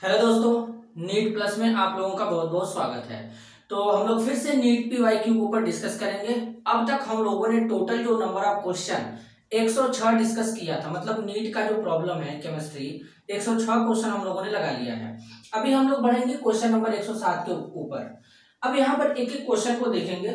Hello दोस्तों, NEET plus में आप लोगों का बहुत बहुत स्वागत है। तो हम लोग फिर से नीट पीवाईक्यू के ऊपर डिस्कस करेंगे। अब तक हम लोगों ने टोटल जो नंबर ऑफ क्वेश्चन 106 डिस्कस किया था, मतलब नीट का जो प्रॉब्लम है केमिस्ट्री 106 क्वेश्चन हम लोगों ने लगा लिया है। अभी हम लोग बढ़ेंगे क्वेश्चन नंबर 107 के ऊपर। अब यहाँ पर एक एक क्वेश्चन को देखेंगे।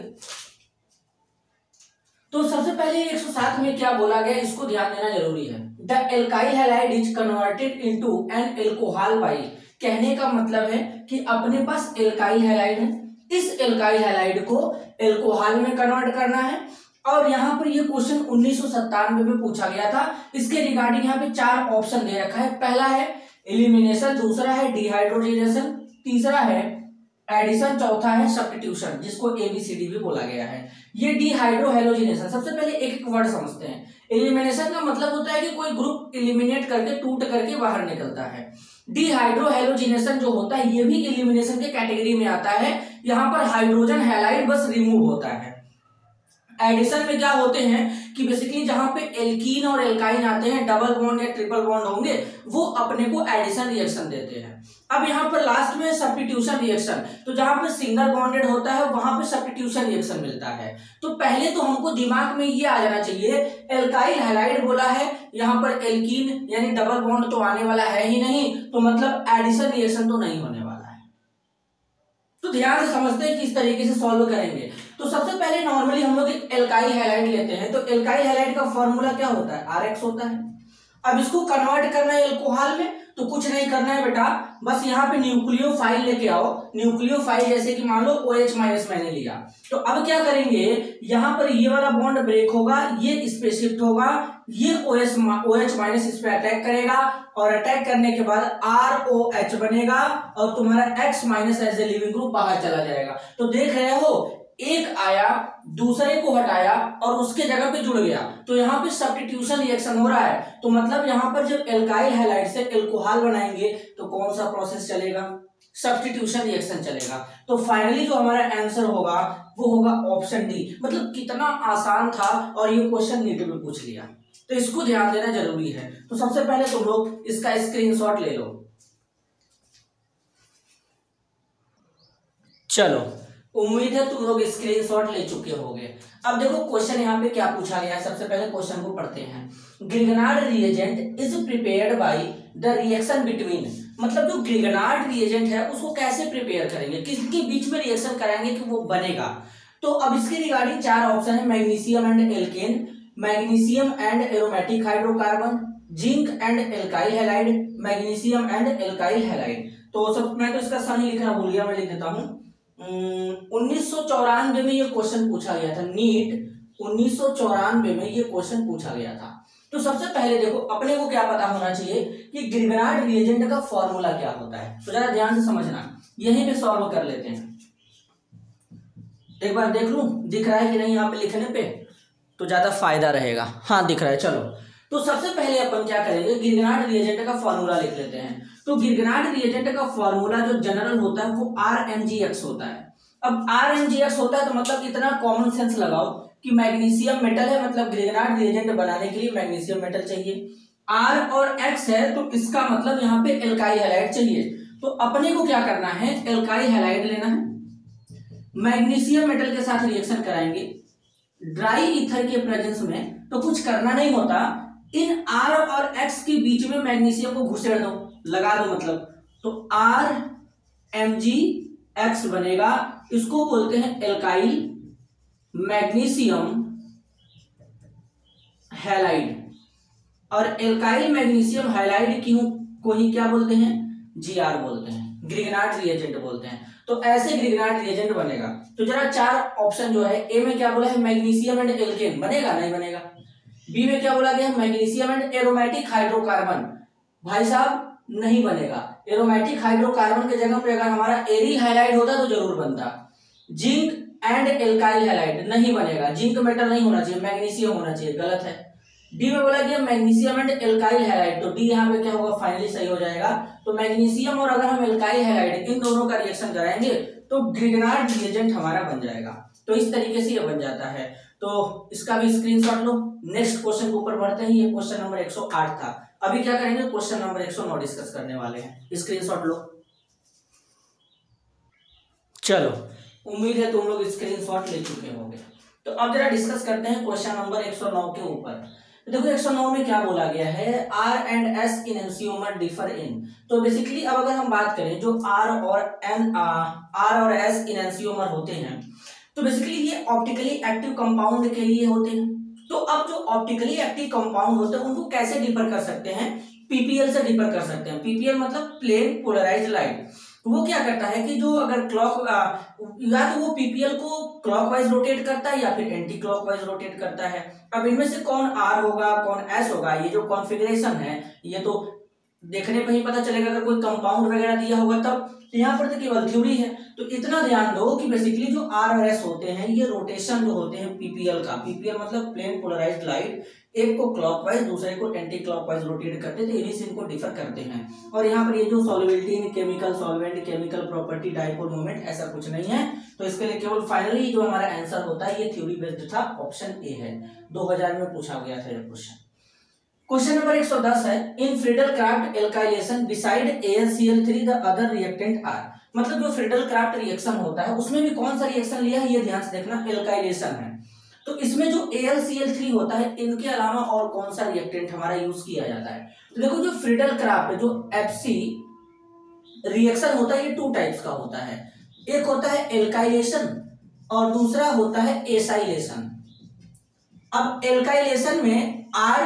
तो सबसे पहले 107 में क्या बोला गया, इसको ध्यान देना जरूरी है। The alkyl halide is converted into an alcohol by, कहने का मतलब है कि अपने पास एल्काइल हैलाइड है, इस एल्काइल हैलाइड को एल्कोहल में कन्वर्ट करना है। और यहाँ पर ये क्वेश्चन 1997 में पूछा गया था। इसके रिगार्डिंग यहाँ पे 4 ऑप्शन दे रखा है। पहला है एलिमिनेशन, दूसरा है डिहाइड्रोजिनेशन, तीसरा है एडिशन, चौथा है सब्स्टिट्यूशन, जिसको ABCD भी बोला गया है। ये डिहाइड्रोहेलोजिनेशन, सबसे पहले एक एक वर्ड समझते हैं। एलिमिनेशन का मतलब होता है कि कोई ग्रुप एलिमिनेट करके टूट करके बाहर निकलता है। डिहाइड्रोहेलोजिनेशन जो होता है ये भी एलिमिनेशन के कैटेगरी में आता है। यहाँ पर हाइड्रोजन हैलाइड बस रिमूव होता है। एडिशन में क्या होते हैं कि बेसिकली जहां पे एल्कीन और एल्काइन आते हैं, डबल बॉन्ड या ट्रिपल बॉन्ड होंगे, वो अपने को एडिशन रिएक्शन देते हैं। अब यहाँ पर लास्ट में सब्स्टिट्यूशन रिएक्शन, तो जहां पे सिंगल बॉन्डेड होता है वहां पे सब्स्टिट्यूशन रिएक्शन मिलता है। तो पहले तो हमको दिमाग में ये आ जाना चाहिए, एल्काइल हैलाइड बोला है, यहाँ पर एल्कीन यानी डबल बॉन्ड तो आने वाला है ही नहीं, तो मतलब एडिशन रिएक्शन तो नहीं होने वाला है। तो ध्यान से समझते हैं किस तरीके से सॉल्व करेंगे। तो सबसे पहले नॉर्मली हम लोग एक एल्काइल हैलाइड लेते हैं। तो एल्काइल हैलाइड का फॉर्मूला क्या होता है, RX होता है। अब इसको कन्वर्ट करना है एल्कोहल में, तो कुछ नहीं करना है बेटा, बस यहाँ पे न्यूक्लियोफाइल लेके आओ। न्यूक्लियोफाइल जैसे कि मान लो OH- मैंने लिया, तो अब क्या करेंगे, यहाँ पर ये वाला बॉन्ड ब्रेक होगा, ये इस पे शिफ्ट होगा, ये OH- इस पे अटैक करेगा, और अटैक करने के बाद ROH बनेगा, और तुम्हारा X- as a leaving group बाहर चला जाएगा। तो देख रहे हो, एक आया, दूसरे को हटाया और उसके जगह पे जुड़ गया, तो यहाँ पे सब्स्टिट्यूशन रिएक्शन हो रहा है। तो मतलब यहाँ पर जब एल्काइल हैलाइड से एल्कोहल बनाएंगे तो कौन सा प्रोसेस चलेगा, सब्स्टिट्यूशन रिएक्शन चलेगा। तो फाइनली जो हमारा आंसर होगा वो होगा ऑप्शन डी। मतलब कितना आसान था, और ये क्वेश्चन नीट में पूछ लिया, तो इसको ध्यान देना जरूरी है। तो सबसे पहले तुम लोग इसका स्क्रीनशॉट ले लो। चलो, उम्मीद है तुम लोग स्क्रीनशॉट ले चुके होंगे। अब देखो क्वेश्चन यहाँ पे क्या पूछा गया है, सबसे पहले क्वेश्चन को पढ़ते हैं। Grignard reagent is prepared by the reaction between, मतलब जो ग्रिगनार्ड रिएजेंट है उसको कैसे प्रिपेयर करेंगे, किसके बीच में रिएक्शन कराएंगे कि वो बनेगा। तो अब इसके रिगार्डिंग 4 ऑप्शन है, magnesium and alkane, magnesium and aromatic hydrocarbon, zinc and alkyl halide, magnesium and alkyl halide. तो सब मैं तो इसका सही लिखना भूल गया, मैं लिख देता हूँ। 1994 में ये क्वेश्चन पूछा गया था, नीट 1994 में ये क्वेश्चन पूछा गया था। तो सबसे पहले देखो, अपने को क्या पता होना चाहिए कि ग्रिगनार्ड रिएजेंट का फॉर्मूला क्या होता है। तो जरा ध्यान से समझना, यहीं पे सॉल्व कर लेते हैं। एक बार देख लूं दिख रहा है कि नहीं यहाँ पे लिखने पे, तो ज्यादा फायदा रहेगा। हाँ दिख रहा है। चलो, तो सबसे पहले अपन क्या करेंगे, ग्रिगनार्ड रिएजेंट का फॉर्मूला लिख लेते हैं। तो ग्रिगनार्ड रिएजेंट का फॉर्मूला जो जनरल होता है वो RMgX होता है। अब RMgX होता है तो मतलब इतना कॉमन सेंस लगाओ कि मैग्नीशियम मेटल है, मतलब ग्रिगनार्ड रिएजेंट बनाने के लिए मैग्नीशियम मेटल चाहिए। R और X है तो इसका मतलब यहाँ पे एल्काइल हैलाइड चाहिए। तो अपने को क्या करना है, एल्काइल हैलाइड लेना है, मैग्नीशियम मेटल के साथ रिएक्शन कराएंगे ड्राई ईथर के प्रेजेंस में। तो कुछ करना नहीं होता, इन R और X के बीच में मैग्नीशियम को घुसेड़ दो, लगा दो मतलब, तो RMgX बनेगा। इसको बोलते हैं एल्काइल मैग्नीशियम हैलाइड, और एल्काइल मैग्नीशियम हैलाइड को ही क्या बोलते हैं, GR बोलते हैं, ग्रिगनार्ड रिएजेंट बोलते हैं। तो ऐसे ग्रिगनार्ड रिएजेंट बनेगा। तो जरा 4 ऑप्शन जो है, ए में क्या बोला है, मैग्नीशियम एंड एल्केन, बनेगा नहीं बनेगा। बी में क्या बोला गया है, मैग्नीशियम एंड एरोमेटिक हाइड्रोकार्बन, भाई साहब नहीं बनेगा। एरोमेटिक हाइड्रोकार्बन के जगह पे अगर हमारा एरी हाइलाइड होता तो जरूर बनता। जिंक एंड एल्काइल हैलाइड नहीं बनेगा, जिंक मेटल नहीं होना चाहिए, मैग्नीशियम होना चाहिए, गलत है। डी में बोला गया मैग्नीशियम एंड एल्काइल हैलाइड, तो डी यहाँ पे क्या होगा, फाइनली सही हो जाएगा। तो मैग्नीशियम और अगर हम एल्काइल हैलाइड इन दोनों का रिएक्शन कराएंगे तो ग्रिगनार्ड रिएजेंट हमारा बन जाएगा। तो इस तरीके से ये बन जाता है। तो इसका भी स्क्रीनशॉट लो। नेक्स्ट क्वेश्चन के ऊपर बढ़ते हैं। ये क्वेश्चन नंबर 108 था। अभी क्या करेंगे, क्वेश्चन नंबर 109 डिस्कस करने वाले हैं। स्क्रीनशॉट लो। चलो, उम्मीद है तुम लोग स्क्रीनशॉट ले चुके होंगे। तो अब जरा डिस्कस करते हैं क्वेश्चन नंबर 109 के ऊपर। देखो 109 में क्या बोला गया है, R and S enantiomers differ in. तो बेसिकली अब अगर हम बात करें जो आर और एस इनेंशियोमर होते हैं, तो बेसिकली ये ऑप्टिकली एक्टिव कंपाउंड के लिए होते हैं। तो अब जो ऑप्टिकली एक्टिव कंपाउंड होते हैं उनको कैसे डिफर कर सकते हैं, पीपीएल से डिफर कर सकते हैं। पीपीएल मतलब प्लेन पोलराइज्ड लाइट। वो क्या करता है कि जो अगर या तो वो पीपीएल को क्लॉकवाइज रोटेट करता है या फिर एंटी क्लॉकवाइज रोटेट करता है। अब इनमें से कौन आर होगा कौन एस होगा, ये जो कॉन्फ़िगरेशन है ये तो देखने पे ही पता चलेगा, अगर कोई कंपाउंड वगैरह दिया होगा तब। यहाँ पर तो केवल थ्योरी है, तो इतना ध्यान दो कि बेसिकली जो आर और एस होते हैं ये रोटेशन जो होते हैं पीपीएल का, पीपीएल मतलब प्लेन पोलराइज्ड लाइट, एक को क्लॉकवाइज दूसरे को एंटी क्लॉकवाइज रोटेट करते हैं, तो इन्हीं से इनको डिफर करते हैं। और यहाँ पर ये जो सॉल्युबिलिटी इन chemical solvent, chemical property, dipole moment, ऐसा कुछ नहीं है। तो इसके लिए केवल फाइनली जो हमारा आंसर होता है ये थ्योरी बेस्ड था, ऑप्शन ए है। 2000 में पूछा गया था ये क्वेश्चन। क्वेश्चन नंबर 110 है, in Friedel Crafts alkylation beside AlCl3 the other reactant are. मतलब जो फ्रीडल क्राफ्ट रिएक्शन होता है उसमें भी कौन सा रिएक्शन लिया है, ये ध्यान से देखना, एल्काइलेशन है। तो इसमें जो AlCl3 होता है इनके अलावा और कौन सा रिएक्टेंट हमारा यूज किया जाता है। तो देखो जो फ्रीडल क्राफ्ट जो FC रिएक्शन होता है ये 2 टाइप्स का होता है। एक होता है एल्काइलेशन और दूसरा होता है एसाइलेशन। अब एल्काइलेशन में R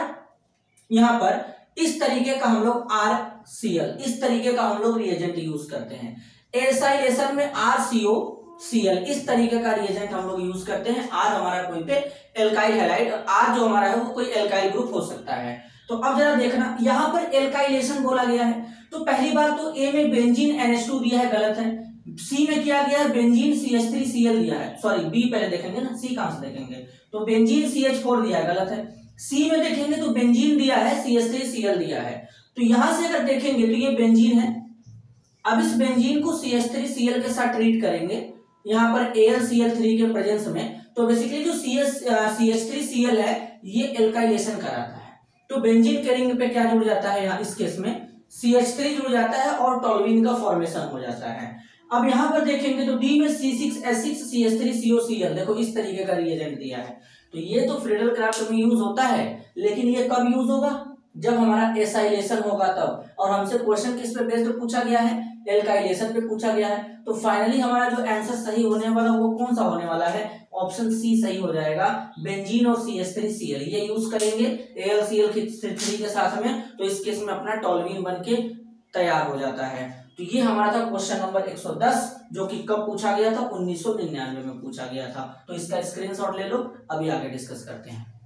यहाँ पर इस तरीके का हम लोग RCl, इस तरीके का हम लोग रिएजेंट यूज करते हैं। एसाइलेशन में RCOCl, इस तरीके का रिएजेंट हम लोग यूज करते हैं। R हमारा कोई पे एल्काइल हैलाइड, R जो हमारा है वो कोई एल्काइल ग्रुप हो सकता है। तो अब जरा देखना, यहाँ पर एल्काइलेशन बोला गया है, तो पहली बात तो ए में बेंजीन NH2 दिया है, गलत है। सी में किया गया है बेंजीन CH3Cl दिया है, सॉरी बी पहले देखेंगे ना, सी कहां से देखेंगे, तो बेंजीन CH4 दिया है, गलत है। सी में देखेंगे तो बेंजीन दिया है, CH3Cl दिया है। तो यहां से अगर देखेंगे तो ये बेंजीन है। अब इस बेंजीन को CH3Cl के साथ ट्रीट करेंगे यहाँ पर AlCl3 के प्रेजेंस में, तो बेसिकली जो CH3Cl है ये एल्काइलेशन कराता है। तो बेंजीन के रिंग पे क्या जुड़ जाता है, यहाँ इस केस में CH3 जुड़ जाता है और टॉल्यूइन का फॉर्मेशन हो जाता है। अब यहाँ पर देखेंगे तो डी में C6H6CH3COCl, देखो इस तरीके का रिएजेंट दिया है। तो ये तो फ्रीडल क्राफ्ट में यूज होता है, लेकिन ये कब यूज होगा, जब हमारा एसाइलेशन होगा तब। और हमसे क्वेश्चन किस पे बेस्ड पूछा गया है, एल्काइलेशन पे पूछा गया है। तो फाइनली हमारा जो आंसर सही होने वाला वो कौन सा होने वाला है, ऑप्शन सी सही हो जाएगा। बेंजीन और CH3Cl ये यूज करेंगे AlCl3 के साथ में, तो इस केस में अपना टॉल्यूइन बन के तैयार हो जाता है। तो ये हमारा था क्वेश्चन नंबर 110, जो कि कब पूछा गया था, 1999 में पूछा गया था। तो इसका स्क्रीनशॉट ले लो, अभी आगे डिस्कस करते हैं।